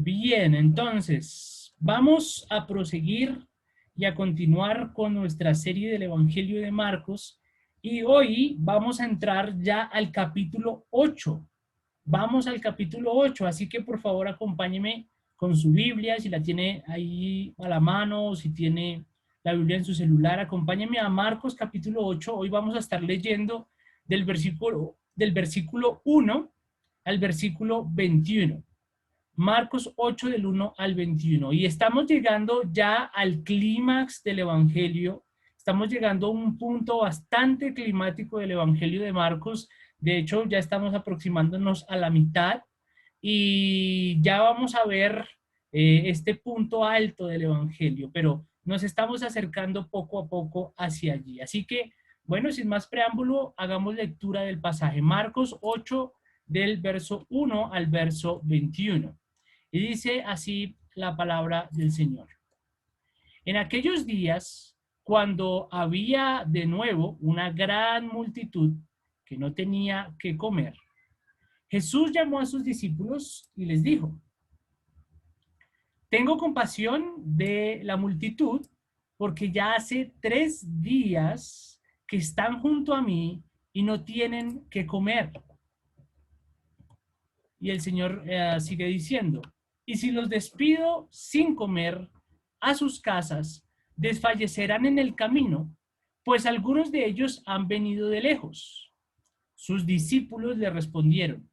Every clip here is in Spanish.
Bien, entonces, vamos a proseguir y a continuar con nuestra serie del Evangelio de Marcos y hoy vamos a entrar ya al capítulo 8. Vamos al capítulo 8, así que por favor acompáñeme con su Biblia, si la tiene ahí a la mano o si tiene la Biblia en su celular, acompáñeme a Marcos capítulo 8. Hoy vamos a estar leyendo del versículo 1 al versículo 21. Marcos 8 del 1 al 21. Y estamos llegando ya al clímax del Evangelio. Estamos llegando a un punto bastante climático del Evangelio de Marcos. De hecho, ya estamos aproximándonos a la mitad y ya vamos a ver este punto alto del Evangelio, pero nos estamos acercando poco a poco hacia allí. Así que, bueno, sin más preámbulo, hagamos lectura del pasaje. Marcos 8 del verso 1 al verso 21. Y dice así la palabra del Señor. En aquellos días, cuando había de nuevo una gran multitud que no tenía que comer, Jesús llamó a sus discípulos y les dijo: tengo compasión de la multitud, porque ya hace 3 días que están junto a mí y no tienen que comer. Y el Señor sigue diciendo: y si los despido sin comer a sus casas, desfallecerán en el camino, pues algunos de ellos han venido de lejos. Sus discípulos le respondieron: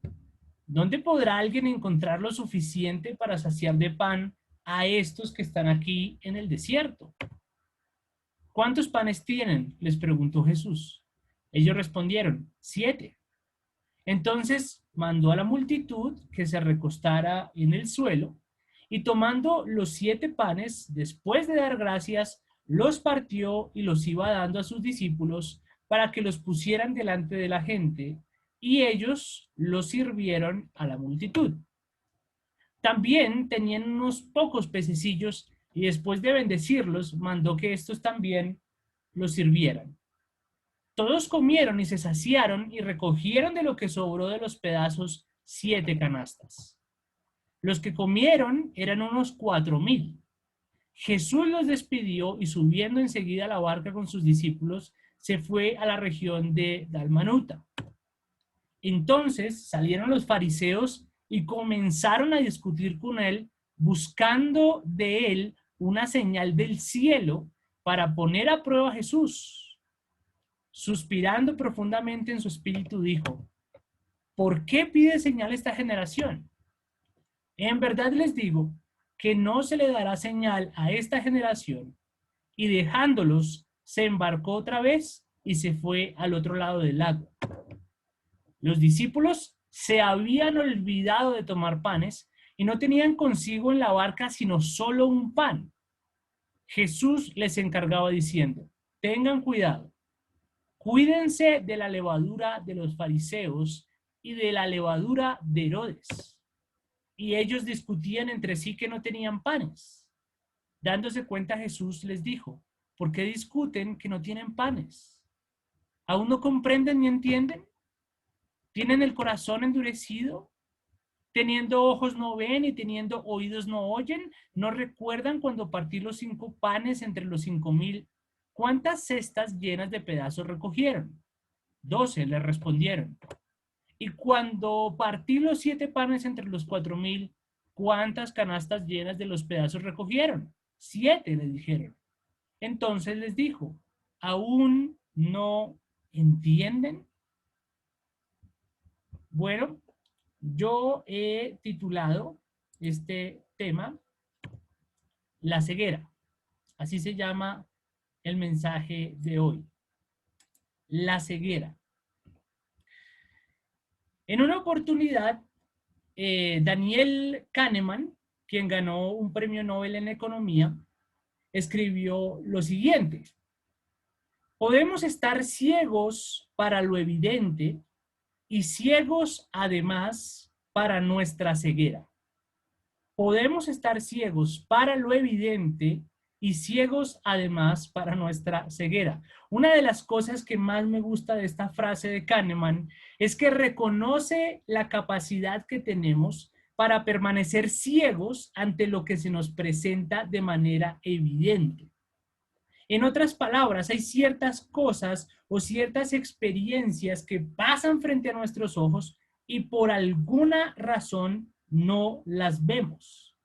¿dónde podrá alguien encontrar lo suficiente para saciar de pan a estos que están aquí en el desierto? ¿Cuántos panes tienen?, les preguntó Jesús. Ellos respondieron: 7. Entonces mandó a la multitud que se recostara en el suelo, y tomando los 7 panes, después de dar gracias, los partió y los iba dando a sus discípulos para que los pusieran delante de la gente, y ellos los sirvieron a la multitud. También tenían unos pocos pececillos, y después de bendecirlos, mandó que estos también los sirvieran. Todos comieron y se saciaron y recogieron de lo que sobró de los pedazos 7 canastas. Los que comieron eran unos 4,000. Jesús los despidió y, subiendo enseguida a la barca con sus discípulos, se fue a la región de Dalmanuta. Entonces salieron los fariseos y comenzaron a discutir con él, buscando de él una señal del cielo para poner a prueba a Jesús. Suspirando profundamente en su espíritu, dijo: ¿por qué pide señal esta generación? En verdad les digo que no se le dará señal a esta generación. Y dejándolos, se embarcó otra vez y se fue al otro lado del lago. Los discípulos se habían olvidado de tomar panes y no tenían consigo en la barca sino solo un pan. Jesús les encargaba diciendo: tengan cuidado. Cuídense de la levadura de los fariseos y de la levadura de Herodes. Y ellos discutían entre sí que no tenían panes. Dándose cuenta, Jesús les dijo: ¿por qué discuten que no tienen panes? ¿Aún no comprenden ni entienden? ¿Tienen el corazón endurecido? Teniendo ojos no ven y teniendo oídos no oyen. ¿No recuerdan cuando partí los 5 panes entre los 5,000? ¿Cuántas cestas llenas de pedazos recogieron? 12, le respondieron. Y cuando partí los 7 panes entre los 4,000, ¿cuántas canastas llenas de los pedazos recogieron? 7, le dijeron. Entonces les dijo: ¿aún no entienden? Bueno, yo he titulado este tema La ceguera. Así se llama el mensaje de hoy. La ceguera. En una oportunidad, Daniel Kahneman, quien ganó un premio Nobel en economía, escribió lo siguiente: podemos estar ciegos para lo evidente y ciegos además para nuestra ceguera. Podemos estar ciegos para lo evidente y ciegos además para nuestra ceguera. Una de las cosas que más me gusta de esta frase de Kahneman es que reconoce la capacidad que tenemos para permanecer ciegos ante lo que se nos presenta de manera evidente. En otras palabras, hay ciertas cosas o ciertas experiencias que pasan frente a nuestros ojos y por alguna razón no las vemos.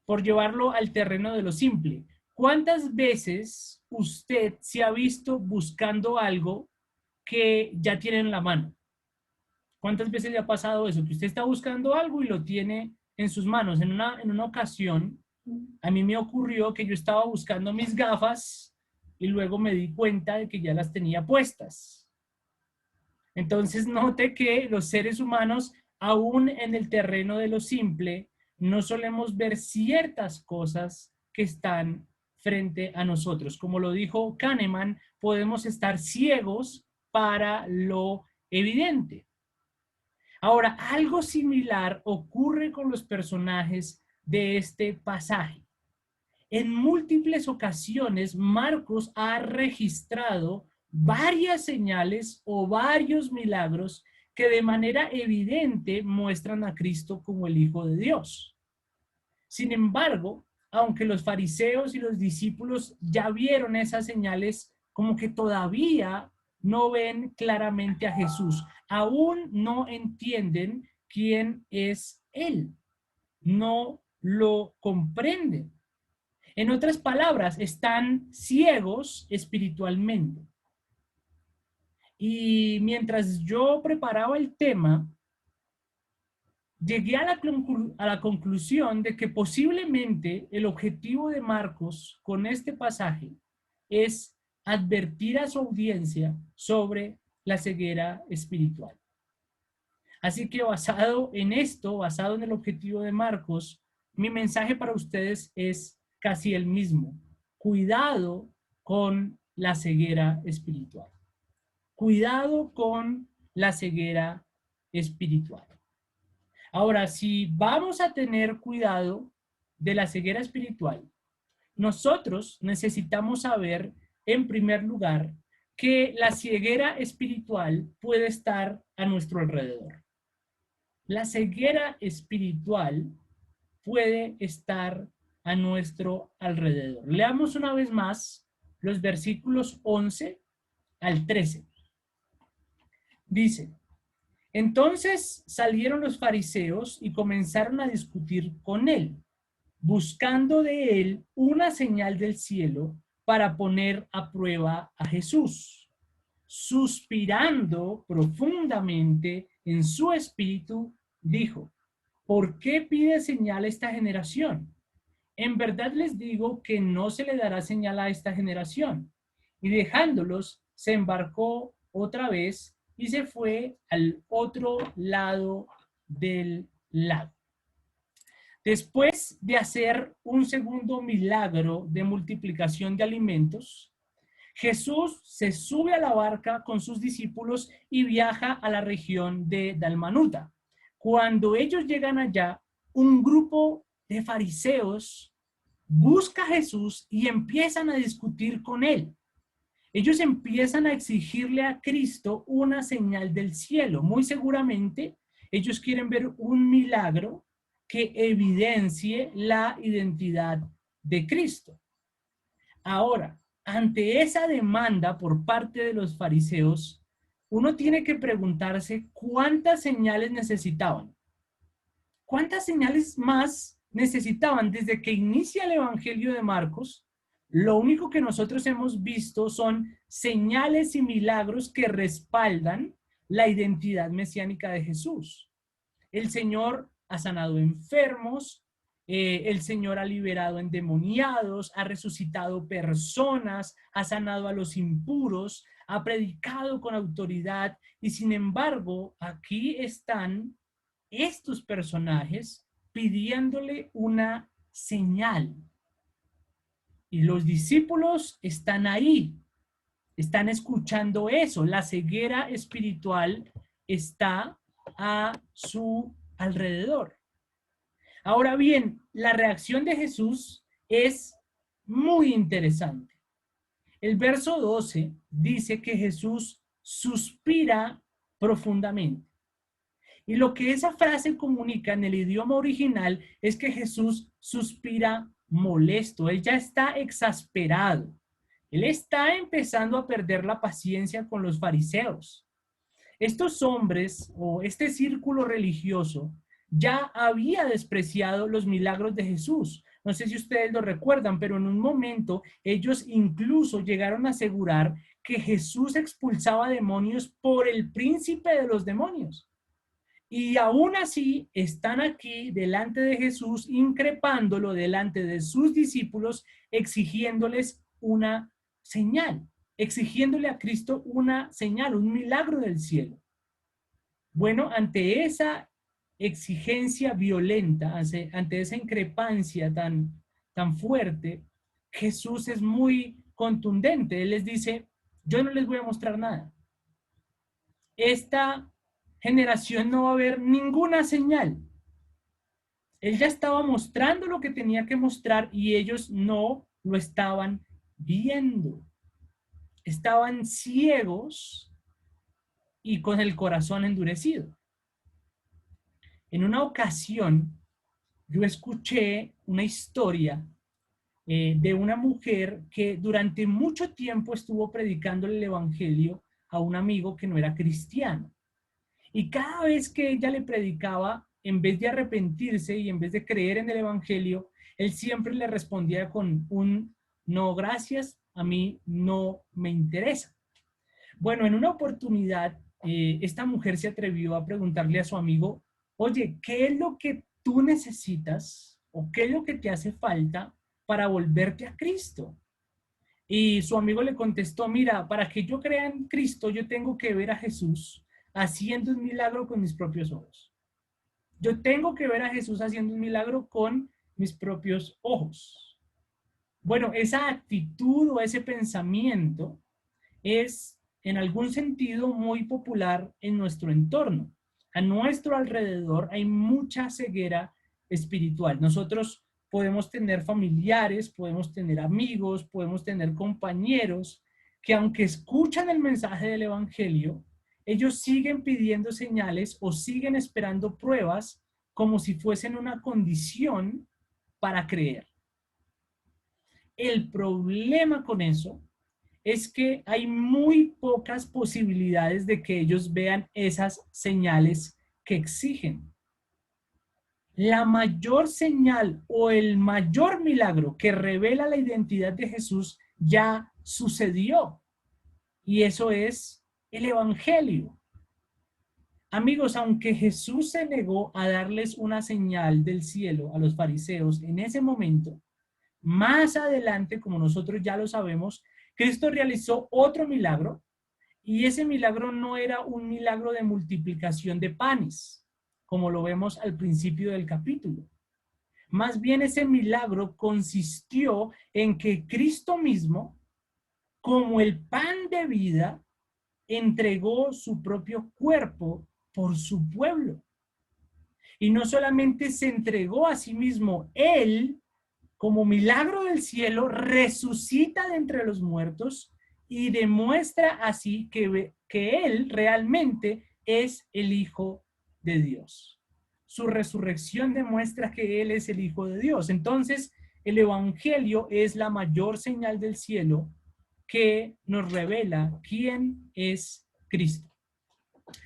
Por llevarlo al terreno de lo simple, ¿cuántas veces usted se ha visto buscando algo que ya tiene en la mano? ¿Cuántas veces le ha pasado eso? Que usted está buscando algo y lo tiene en sus manos. En una ocasión, a mí me ocurrió que yo estaba buscando mis gafas y luego me di cuenta de que ya las tenía puestas. Entonces note que los seres humanos, aún en el terreno de lo simple, no solemos ver ciertas cosas que están frente a nosotros. Como lo dijo Kahneman, podemos estar ciegos para lo evidente. Ahora, algo similar ocurre con los personajes de este pasaje. En múltiples ocasiones, Marcos ha registrado varias señales o varios milagros que de manera evidente muestran a Cristo como el Hijo de Dios. Sin embargo, aunque los fariseos y los discípulos ya vieron esas señales, como que todavía no ven claramente a Jesús. Aún no entienden quién es Él. No lo comprenden. En otras palabras, están ciegos espiritualmente. Y mientras yo preparaba el tema, llegué a la conclusión de que posiblemente el objetivo de Marcos con este pasaje es advertir a su audiencia sobre la ceguera espiritual. Así que basado en esto, basado en el objetivo de Marcos, mi mensaje para ustedes es casi el mismo. Cuidado con la ceguera espiritual. Cuidado con la ceguera espiritual. Ahora, si vamos a tener cuidado de la ceguera espiritual, nosotros necesitamos saber, en primer lugar, que la ceguera espiritual puede estar a nuestro alrededor. La ceguera espiritual puede estar a nuestro alrededor. Leamos una vez más los versículos 11 al 13. Dice: entonces salieron los fariseos y comenzaron a discutir con él, buscando de él una señal del cielo para poner a prueba a Jesús. Suspirando profundamente en su espíritu, dijo: ¿por qué pide señal a esta generación? En verdad les digo que no se le dará señal a esta generación. Y dejándolos, se embarcó otra vez y se fue al otro lado del lago. Después de hacer un segundo milagro de multiplicación de alimentos, Jesús se sube a la barca con sus discípulos y viaja a la región de Dalmanuta. Cuando ellos llegan allá, un grupo de fariseos busca a Jesús y empiezan a discutir con él. Ellos empiezan a exigirle a Cristo una señal del cielo. Muy seguramente ellos quieren ver un milagro que evidencie la identidad de Cristo. Ahora, ante esa demanda por parte de los fariseos, uno tiene que preguntarse cuántas señales necesitaban. ¿Cuántas señales más necesitaban? Desde que inicia el Evangelio de Marcos, lo único que nosotros hemos visto son señales y milagros que respaldan la identidad mesiánica de Jesús. El Señor ha sanado enfermos, el Señor ha liberado endemoniados, ha resucitado personas, ha sanado a los impuros, ha predicado con autoridad y sin embargo aquí están estos personajes pidiéndole una señal. Y los discípulos están ahí, están escuchando eso. La ceguera espiritual está a su alrededor. Ahora bien, la reacción de Jesús es muy interesante. El verso 12 dice que Jesús suspira profundamente. Y lo que esa frase comunica en el idioma original es que Jesús suspira molesto, él ya está exasperado. Él está empezando a perder la paciencia con los fariseos. Estos hombres o este círculo religioso ya había despreciado los milagros de Jesús. No sé si ustedes lo recuerdan, pero en un momento ellos incluso llegaron a asegurar que Jesús expulsaba demonios por el príncipe de los demonios. Y aún así están aquí delante de Jesús, increpándolo delante de sus discípulos, exigiéndoles una señal, exigiéndole a Cristo una señal, un milagro del cielo. Bueno, ante esa exigencia violenta, ante esa increpancia tan fuerte, Jesús es muy contundente. Él les dice, yo no les voy a mostrar nada. Esta generación no va a ver ninguna señal. Él ya estaba mostrando lo que tenía que mostrar y ellos no lo estaban viendo. Estaban ciegos y con el corazón endurecido. En una ocasión, yo escuché una historia de una mujer que durante mucho tiempo estuvo predicando el evangelio a un amigo que no era cristiano. Y cada vez que ella le predicaba, en vez de arrepentirse y en vez de creer en el evangelio, él siempre le respondía con un no, gracias, a mí no me interesa. Bueno, en una oportunidad, esta mujer se atrevió a preguntarle a su amigo, oye, ¿qué es lo que tú necesitas o qué es lo que te hace falta para volverte a Cristo? Y su amigo le contestó, mira, para que yo crea en Cristo, yo tengo que ver a Jesús haciendo un milagro con mis propios ojos. Yo tengo que ver a Jesús haciendo un milagro con mis propios ojos. Bueno, esa actitud o ese pensamiento es en algún sentido muy popular en nuestro entorno. A nuestro alrededor hay mucha ceguera espiritual. Nosotros podemos tener familiares, podemos tener amigos, podemos tener compañeros que aunque escuchan el mensaje del evangelio, ellos siguen pidiendo señales o siguen esperando pruebas como si fuesen una condición para creer. El problema con eso es que hay muy pocas posibilidades de que ellos vean esas señales que exigen. La mayor señal o el mayor milagro que revela la identidad de Jesús ya sucedió. Y eso es el evangelio. Amigos, aunque Jesús se negó a darles una señal del cielo a los fariseos en ese momento, más adelante, como nosotros ya lo sabemos, Cristo realizó otro milagro y ese milagro no era un milagro de multiplicación de panes, como lo vemos al principio del capítulo. Más bien ese milagro consistió en que Cristo mismo, como el pan de vida, entregó su propio cuerpo por su pueblo. Y no solamente se entregó a sí mismo, él, como milagro del cielo, resucita de entre los muertos y demuestra así que él realmente es el Hijo de Dios. Su resurrección demuestra que él es el Hijo de Dios. Entonces, el evangelio es la mayor señal del cielo que nos revela quién es Cristo.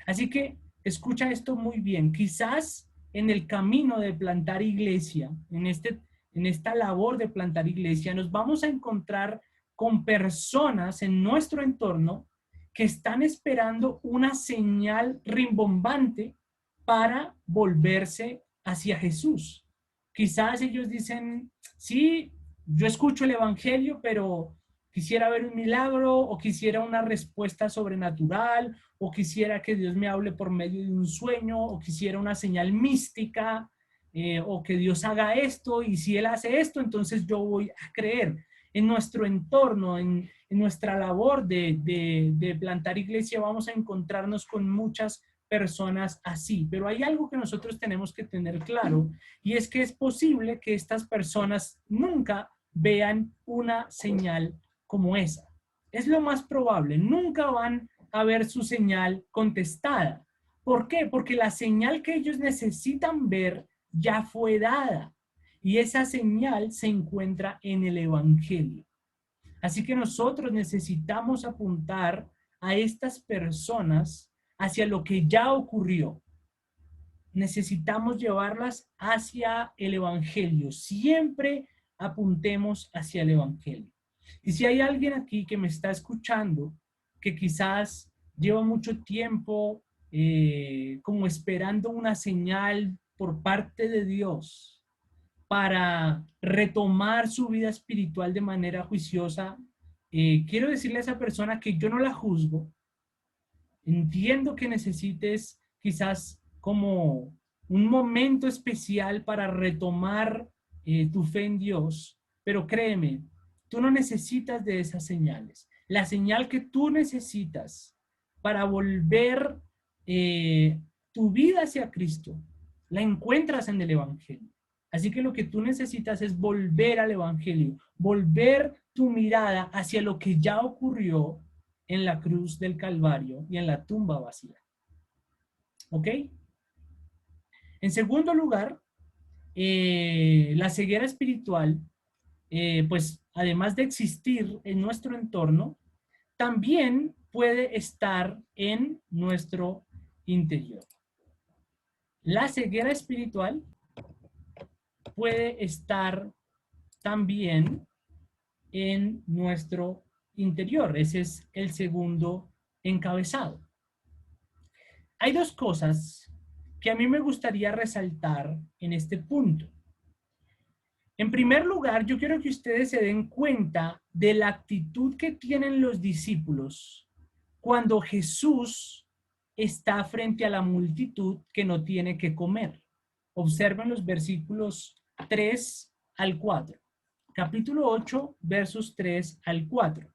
Así que escucha esto muy bien. Quizás en el camino de plantar iglesia, en esta labor de plantar iglesia, nos vamos a encontrar con personas en nuestro entorno que están esperando una señal rimbombante para volverse hacia Jesús. Quizás ellos dicen, sí, yo escucho el evangelio, pero quisiera ver un milagro o quisiera una respuesta sobrenatural o quisiera que Dios me hable por medio de un sueño o quisiera una señal mística o que Dios haga esto y si Él hace esto, entonces yo voy a creer. En nuestro entorno, en nuestra labor de plantar iglesia, vamos a encontrarnos con muchas personas así, pero hay algo que nosotros tenemos que tener claro y es que es posible que estas personas nunca vean una señal como esa. Es lo más probable, nunca van a ver su señal contestada. ¿Por qué? Porque la señal que ellos necesitan ver ya fue dada. Y esa señal se encuentra en el Evangelio. Así que nosotros necesitamos apuntar a estas personas hacia lo que ya ocurrió. Necesitamos llevarlas hacia el Evangelio. Siempre apuntemos hacia el Evangelio. Y si hay alguien aquí que me está escuchando, que quizás lleva mucho tiempo como esperando una señal por parte de Dios para retomar su vida espiritual de manera juiciosa, quiero decirle a esa persona que yo no la juzgo. Entiendo que necesites quizás como un momento especial para retomar tu fe en Dios, pero créeme, tú no necesitas de esas señales. La señal que tú necesitas para volver tu vida hacia Cristo, la encuentras en el Evangelio. Así que lo que tú necesitas es volver al Evangelio, volver tu mirada hacia lo que ya ocurrió en la cruz del Calvario y en la tumba vacía. ¿Ok? En segundo lugar, la ceguera espiritual, pues además de existir en nuestro entorno, también puede estar en nuestro interior. La ceguera espiritual puede estar también en nuestro interior. Ese es el segundo encabezado. Hay dos cosas que a mí me gustaría resaltar en este punto. En primer lugar, yo quiero que ustedes se den cuenta de la actitud que tienen los discípulos cuando Jesús está frente a la multitud que no tiene que comer. Observen los versículos 3 al 4. Capítulo 8, versos 3 al 4.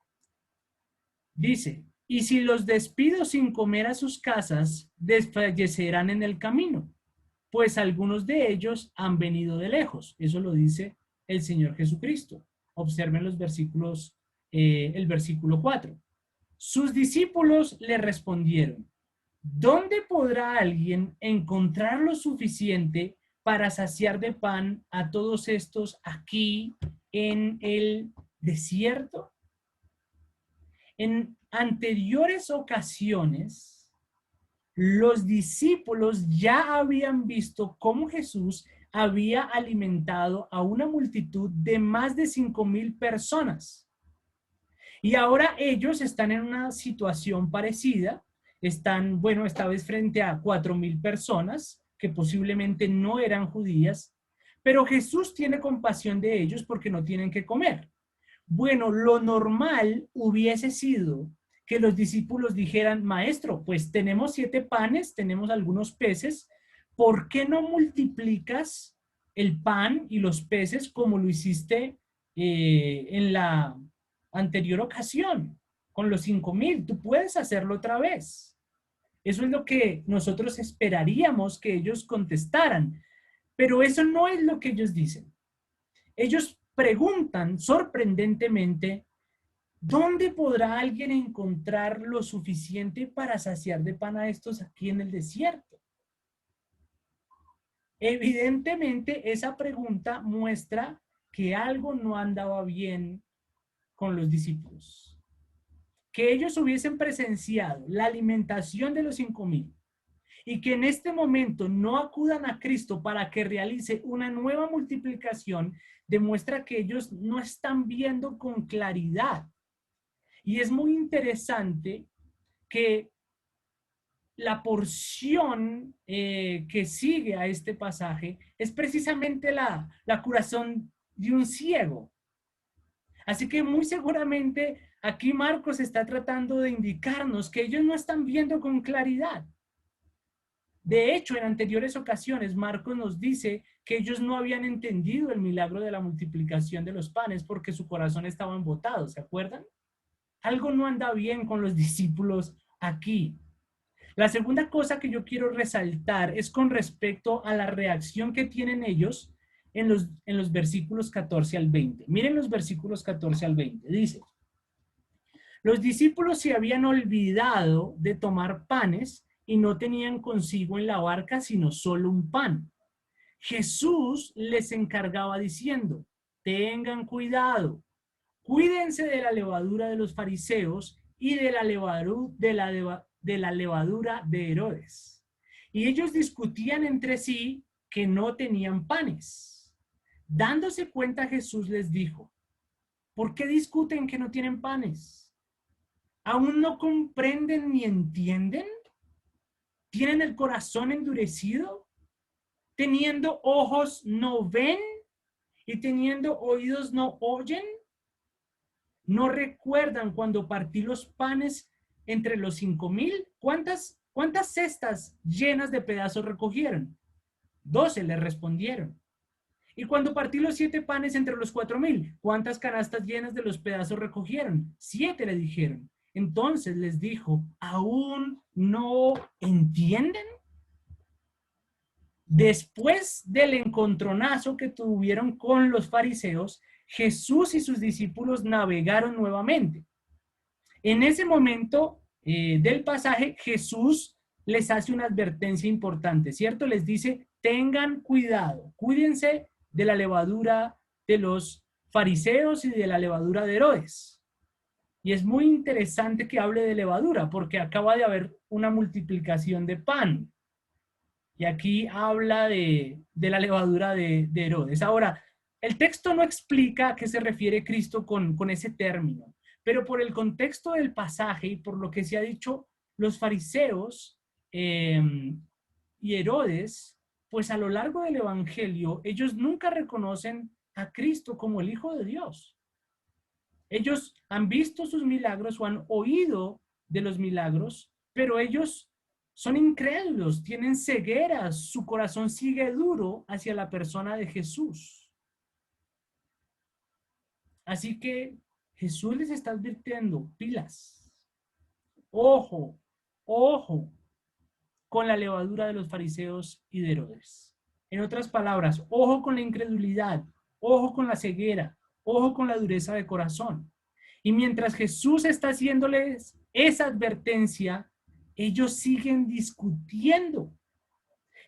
Dice: y si los despido sin comer a sus casas, desfallecerán en el camino, pues algunos de ellos han venido de lejos. Eso lo dice el Señor Jesucristo. Observen los versículos, el versículo 4. Sus discípulos le respondieron: ¿dónde podrá alguien encontrar lo suficiente para saciar de pan a todos estos aquí en el desierto? En anteriores ocasiones, los discípulos ya habían visto cómo Jesús había alimentado a una multitud de más de 5,000 personas. Y ahora ellos están en una situación parecida. Están, bueno, esta vez frente a 4,000 personas que posiblemente no eran judías, pero Jesús tiene compasión de ellos porque no tienen que comer. Bueno, lo normal hubiese sido que los discípulos dijeran: maestro, pues tenemos 7 panes, tenemos algunos peces, ¿por qué no multiplicas el pan y los peces como lo hiciste en la anterior ocasión con los 5,000? Tú puedes hacerlo otra vez. Eso es lo que nosotros esperaríamos que ellos contestaran, pero eso no es lo que ellos dicen. Ellos preguntan sorprendentemente: ¿dónde podrá alguien encontrar lo suficiente para saciar de pan a estos aquí en el desierto? Evidentemente, esa pregunta muestra que algo no andaba bien con los discípulos. Que ellos hubiesen presenciado la alimentación de los 5,000 y que en este momento no acudan a Cristo para que realice una nueva multiplicación, demuestra que ellos no están viendo con claridad. Y es muy interesante que la porción que sigue a este pasaje es precisamente la curación de un ciego. Así que muy seguramente aquí Marcos está tratando de indicarnos que ellos no están viendo con claridad. De hecho, en anteriores ocasiones, Marcos nos dice que ellos no habían entendido el milagro de la multiplicación de los panes porque su corazón estaba embotado, ¿se acuerdan? Algo no anda bien con los discípulos aquí. La segunda cosa que yo quiero resaltar es con respecto a la reacción que tienen ellos en los versículos 14 al 20. Miren los versículos 14 al 20. Dice: los discípulos se habían olvidado de tomar panes y no tenían consigo en la barca sino solo un pan. Jesús les encargaba diciendo: tengan cuidado, cuídense de la levadura de los fariseos y de la levadura de Herodes. Y ellos discutían entre sí que no tenían panes. Dándose cuenta, Jesús les dijo: ¿por qué discuten que no tienen panes? ¿Aún no comprenden ni entienden? ¿Tienen el corazón endurecido? ¿Teniendo ojos no ven y teniendo oídos no oyen? ¿No recuerdan cuando partí los panes entre los 5,000? ¿Cuántas cestas llenas de pedazos recogieron? 12 le respondieron. Y cuando partí los 7 panes entre los 4,000, ¿cuántas canastas llenas de los pedazos recogieron? 7 le dijeron. Entonces les dijo: ¿aún no entienden? Después del encontronazo que tuvieron con los fariseos, Jesús y sus discípulos navegaron nuevamente. En ese momento del pasaje, Jesús les hace una advertencia importante, ¿cierto? Les dice: tengan cuidado, cuídense de la levadura de los fariseos y de la levadura de Herodes. Y es muy interesante que hable de levadura, porque acaba de haber una multiplicación de pan. Y aquí habla de la levadura de Herodes. Ahora, el texto no explica a qué se refiere Cristo con ese término, pero por el contexto del pasaje y por lo que se ha dicho, los fariseos y Herodes, pues a lo largo del Evangelio, ellos nunca reconocen a Cristo como el Hijo de Dios. Ellos han visto sus milagros o han oído de los milagros, pero ellos son incrédulos, tienen cegueras, su corazón sigue duro hacia la persona de Jesús. Así que Jesús les está advirtiendo: pilas, ojo, ojo con la levadura de los fariseos y de Herodes. En otras palabras, ojo con la incredulidad, ojo con la ceguera, ojo con la dureza de corazón. Y mientras Jesús está haciéndoles esa advertencia, ellos siguen discutiendo.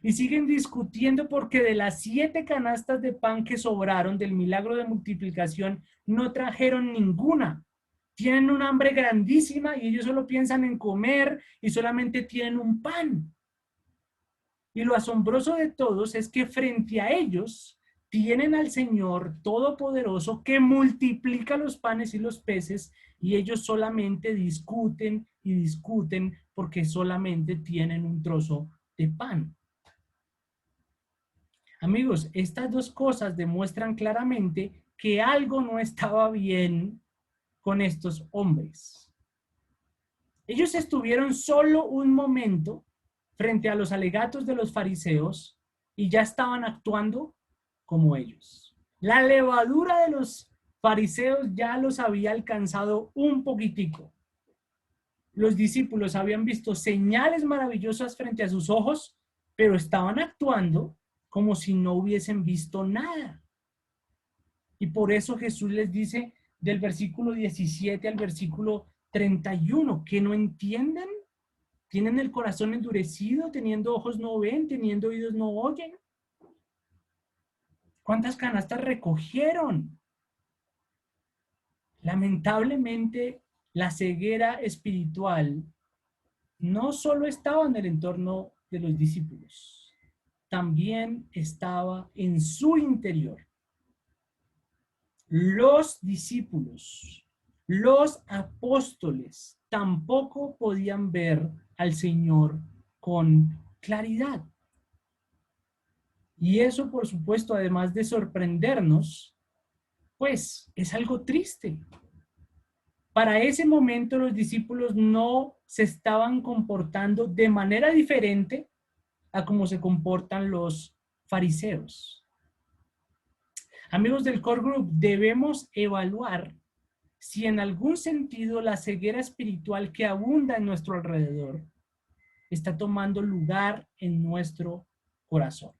Y siguen discutiendo porque de las 7 canastas de pan que sobraron del milagro de multiplicación, no trajeron ninguna. Tienen un hambre grandísima y ellos solo piensan en comer y solamente tienen un pan. Y lo asombroso de todos es que frente a ellos tienen al Señor Todopoderoso que multiplica los panes y los peces, y ellos solamente discuten y discuten porque solamente tienen un trozo de pan. Amigos, estas dos cosas demuestran claramente que algo no estaba bien con estos hombres. Ellos estuvieron solo un momento frente a los alegatos de los fariseos y ya estaban actuando como ellos. La levadura de los fariseos ya los había alcanzado un poquitico. Los discípulos habían visto señales maravillosas frente a sus ojos, pero estaban actuando como si no hubiesen visto nada. Y por eso Jesús les dice del versículo 17 al versículo 31, que no entienden, tienen el corazón endurecido, teniendo ojos no ven, teniendo oídos no oyen. ¿Cuántas canastas recogieron? Lamentablemente, la ceguera espiritual no solo estaba en el entorno de los discípulos, también estaba en su interior. Los discípulos, los apóstoles, tampoco podían ver al Señor con claridad. Y eso, por supuesto, además de sorprendernos, pues es algo triste. Para ese momento los discípulos no se estaban comportando de manera diferente a cómo se comportan los fariseos. Amigos del Core Group, debemos evaluar si en algún sentido la ceguera espiritual que abunda en nuestro alrededor está tomando lugar en nuestro corazón.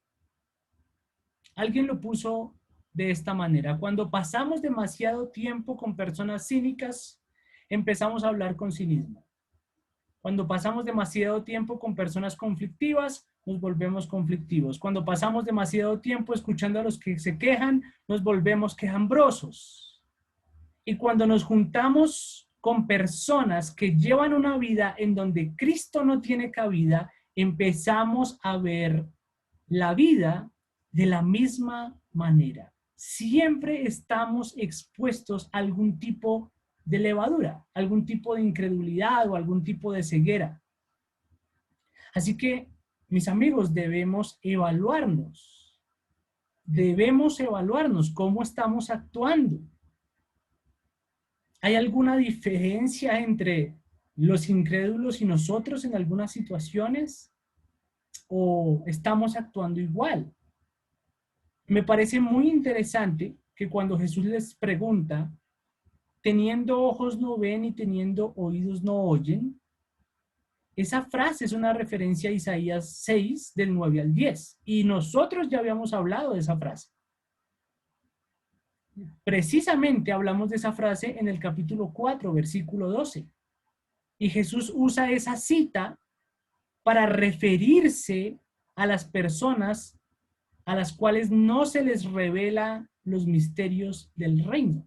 Alguien lo puso de esta manera: cuando pasamos demasiado tiempo con personas cínicas, empezamos a hablar con cinismo. Cuando pasamos demasiado tiempo con personas conflictivas, nos volvemos conflictivos. Cuando pasamos demasiado tiempo escuchando a los que se quejan, nos volvemos quejambrosos. Y cuando nos juntamos con personas que llevan una vida en donde Cristo no tiene cabida, empezamos a ver la vida de la misma manera. Siempre estamos expuestos a algún tipo de levadura, algún tipo de incredulidad o algún tipo de ceguera. Así que, mis amigos, debemos evaluarnos cómo estamos actuando. ¿Hay alguna diferencia entre los incrédulos y nosotros en algunas situaciones? ¿O estamos actuando igual? Me parece muy interesante que cuando Jesús les pregunta, teniendo ojos no ven y teniendo oídos no oyen, esa frase es una referencia a Isaías 6, del 9 al 10. Y nosotros ya habíamos hablado de esa frase. Precisamente hablamos de esa frase en el capítulo 4, versículo 12. Y Jesús usa esa cita para referirse a las personas a las cuales no se les revela los misterios del reino.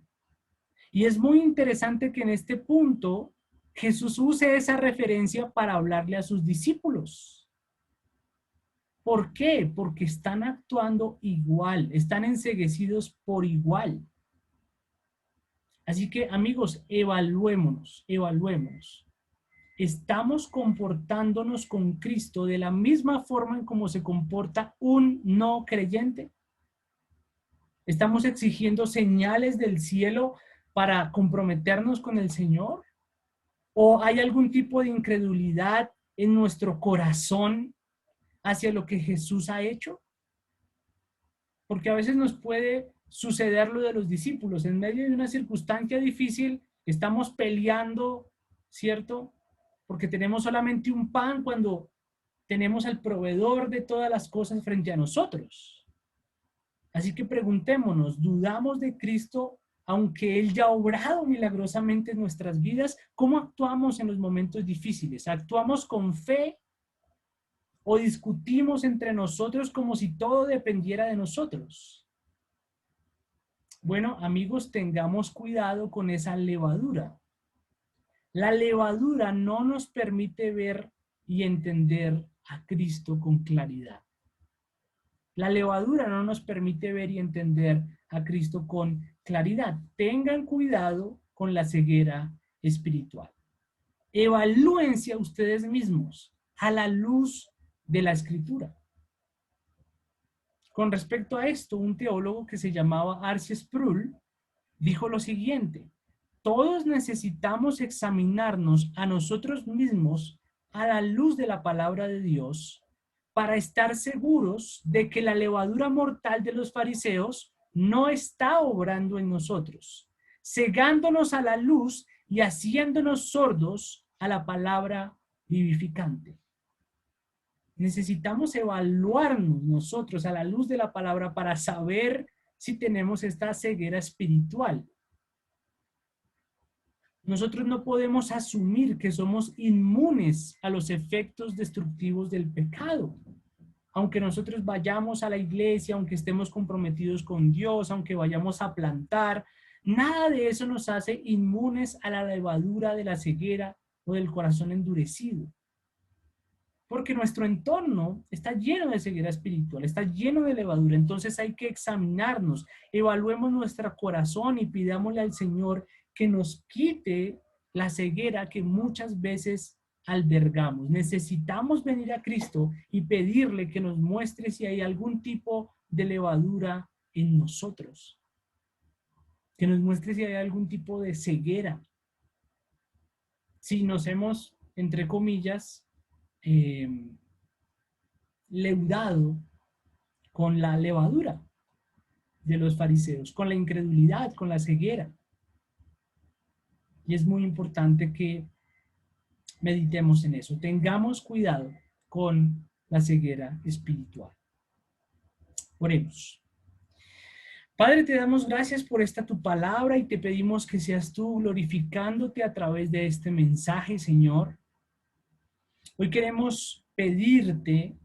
Y es muy interesante que en este punto Jesús use esa referencia para hablarle a sus discípulos. ¿Por qué? Porque están actuando igual, están enceguecidos por igual. Así que, amigos, evaluémonos. ¿Estamos comportándonos con Cristo de la misma forma en cómo se comporta un no creyente? ¿Estamos exigiendo señales del cielo para comprometernos con el Señor? ¿O hay algún tipo de incredulidad en nuestro corazón hacia lo que Jesús ha hecho? Porque a veces nos puede suceder lo de los discípulos. En medio de una circunstancia difícil, estamos peleando, ¿cierto? Porque tenemos solamente un pan cuando tenemos al proveedor de todas las cosas frente a nosotros. Así que preguntémonos, ¿dudamos de Cristo aunque Él ya ha obrado milagrosamente en nuestras vidas? ¿Cómo actuamos en los momentos difíciles? ¿Actuamos con fe o discutimos entre nosotros como si todo dependiera de nosotros? Bueno, amigos, tengamos cuidado con esa levadura. La levadura no nos permite ver y entender a Cristo con claridad. La levadura no nos permite ver y entender a Cristo con claridad. Tengan cuidado con la ceguera espiritual. Evalúense a ustedes mismos a la luz de la Escritura. Con respecto a esto, un teólogo que se llamaba R.C. Sproul dijo lo siguiente: todos necesitamos examinarnos a nosotros mismos a la luz de la palabra de Dios para estar seguros de que la levadura mortal de los fariseos no está obrando en nosotros, cegándonos a la luz y haciéndonos sordos a la palabra vivificante. Necesitamos evaluarnos nosotros a la luz de la palabra para saber si tenemos esta ceguera espiritual. Nosotros no podemos asumir que somos inmunes a los efectos destructivos del pecado. Aunque nosotros vayamos a la iglesia, aunque estemos comprometidos con Dios, aunque vayamos a plantar, nada de eso nos hace inmunes a la levadura de la ceguera o del corazón endurecido. Porque nuestro entorno está lleno de ceguera espiritual, está lleno de levadura. Entonces hay que examinarnos, evaluemos nuestro corazón y pidámosle al Señor que nos quite la ceguera que muchas veces albergamos. Necesitamos venir a Cristo y pedirle que nos muestre si hay algún tipo de levadura en nosotros. Que nos muestre si hay algún tipo de ceguera. Si nos hemos, entre comillas, leudado con la levadura de los fariseos, con la incredulidad, con la ceguera. Y es muy importante que meditemos en eso. Tengamos cuidado con la ceguera espiritual. Oremos. Padre, te damos gracias por esta tu palabra y te pedimos que seas tú glorificándote a través de este mensaje, Señor. Hoy queremos pedirte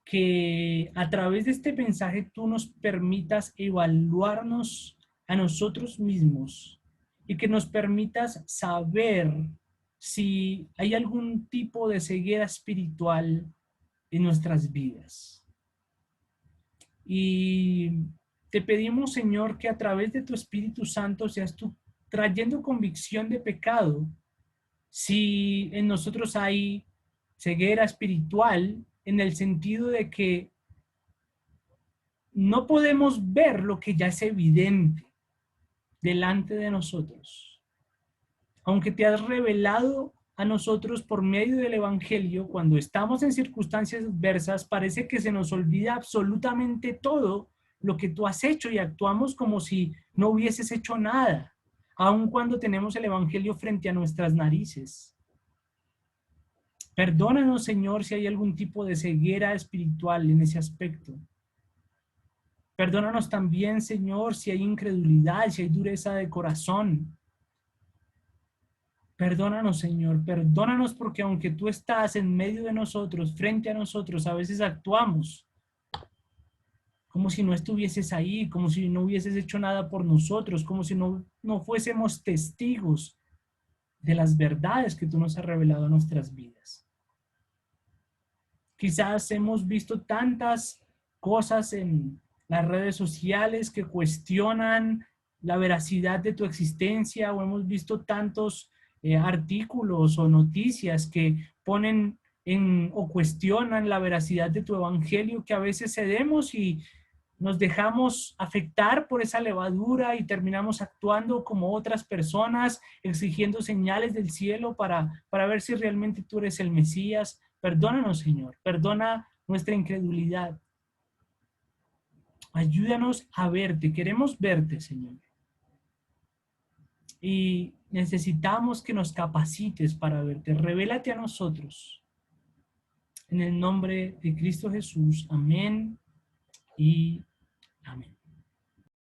que a través de este mensaje tú nos permitas evaluarnos a nosotros mismos y que nos permitas saber si hay algún tipo de ceguera espiritual en nuestras vidas. Y te pedimos, Señor, que a través de tu Espíritu Santo seas tú trayendo convicción de pecado. Si en nosotros hay ceguera espiritual, en el sentido de que no podemos ver lo que ya es evidente delante de nosotros. Aunque te has revelado a nosotros por medio del Evangelio, cuando estamos en circunstancias adversas, parece que se nos olvida absolutamente todo lo que tú has hecho y actuamos como si no hubieses hecho nada, aun cuando tenemos el Evangelio frente a nuestras narices. Perdónanos, Señor, si hay algún tipo de ceguera espiritual en ese aspecto. Perdónanos también, Señor, si hay incredulidad, si hay dureza de corazón. Perdónanos, Señor, perdónanos porque aunque tú estás en medio de nosotros, frente a nosotros, a veces actuamos como si no estuvieses ahí, como si no hubieses hecho nada por nosotros, como si no fuésemos testigos de las verdades que tú nos has revelado a nuestras vidas. Quizás hemos visto tantas cosas en las redes sociales que cuestionan la veracidad de tu existencia, o hemos visto tantos artículos o noticias que ponen o cuestionan la veracidad de tu evangelio, que a veces cedemos y nos dejamos afectar por esa levadura y terminamos actuando como otras personas, exigiendo señales del cielo para ver si realmente tú eres el Mesías. Perdónanos, Señor, perdona nuestra incredulidad. Ayúdanos a verte, queremos verte, Señor. Y necesitamos que nos capacites para verte. Revélate a nosotros. En el nombre de Cristo Jesús. Amén y amén.